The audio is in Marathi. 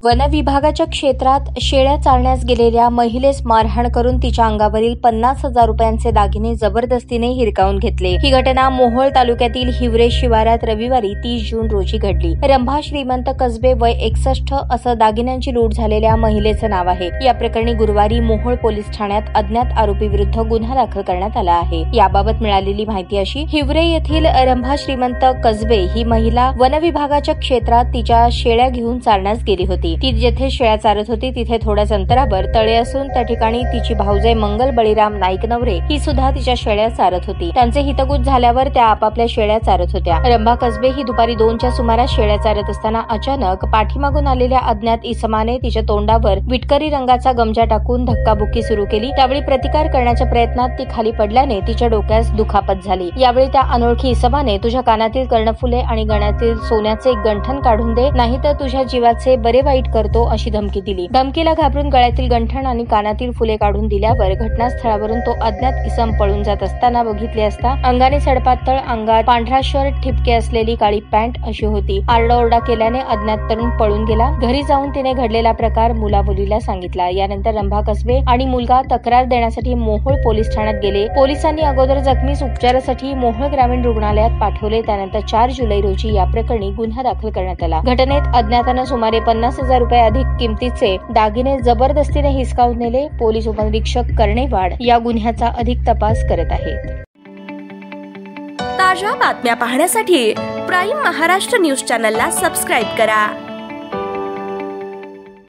वन विभागाच्या क्षेत्रात शेळ्या चारण्यास गेलेल्या महिलेस मारहाण करून तिच्या अंगावरील 50,000 रुपयांचे दागिने जबरदस्तीने हिरकावून घेतले। ही घटना मोहोळ तालुक्यातील हिवरे शिवारात रविवारी 30 जून रोजी घडली। रंभा श्रीमंत कसबे वय 61 असं दागिन्यांची लूट झालेल्या महिलेचं नाव आहे। या प्रकरणी गुरुवारी मोहोळ पोलीस ठाण्यात अज्ञात आरोपी विरुद्ध गुन्हा दाखल करण्यात आला आहे। याबाबत मिळालेली माहिती अशी, हिवरे येथील रंभा श्रीमंत कसबे ही महिला वन विभागाच्या क्षेत्रात तिच्या शेळ्या घेऊन चारण्यास गेली होती। ती जेथे शेळ्या चारत होती तिथे थोड्याच अंतरावर तळे असून त्या ठिकाणी तिची भाऊजाई मंगल बळीराम नाईक नवरे ही सुद्धा तिच्या शेळ्या चारत होती। त्यांचे हितगुज झाल्यावर त्या आपापल्या शेळ्या चारत होत्या। रंभा कसबे ही दुपारी 2च्या सुमारास शेळ्या चारत असताना अचानक पाठीमागून आलेल्या अज्ञात इसमाने तिच्या तोंडावर विटकरी रंगाचा गमजा टाकून धक्काबुक्की सुरू केली। त्यावेळी प्रतिकार करण्याच्या प्रयत्नात ती खाली पडल्याने तिच्या डोक्यास दुखापत झाली। यावेळी त्या अनोळखी इसमाने तुझ्या कानातील कर्णफुले आणि गळ्यातील सोन्याचे गंठण काढून दे, नाहीतर तुझ्या जीवाचे बरे वाईट करतो अशी धमकी दिली। धमकीला घाबरून गळ्यातील गंठण आणि कानातील फुले काढून दिल्यावर घटनास्थळावरून तो अज्ञात इसम पळून जात असताना बघितले असता अंगाने सडपातळ, अंगात पांढरा शर्ट, ठिपके असलेली काळी पॅन्ट अशी होती। आरडाओरडा केल्याने अज्ञात तरुण पळून गेला। घरी जाऊन तिने घडलेला प्रकार मुलामुलीला सांगितला। यानंतर रंभा कसबे आणि मुलगा तक्रार देण्यासाठी मोहोळ पोलीस ठाण्यात गेले। पोलिसांनी अगोदर जखमीस उपचारासाठी मोहोळ ग्रामीण रुग्णालयात पाठवले। त्यानंतर 4 जुलै रोजी या प्रकरणी गुन्हा दाखल करण्यात आला। घटनेत अज्ञातानं सुमारे 50,000 रुपये अधिक किमतीचे दागिने जबरदस्तीने हिसकावून नेले। पोलीस उपनिरीक्षक कर्णेवाड या गुन्ह्याचा अधिक तपास करत आहेत। ताज्या बातम्या पाहण्यासाठी प्राईम महाराष्ट्र न्यूज चॅनलला सबस्क्राईब करा।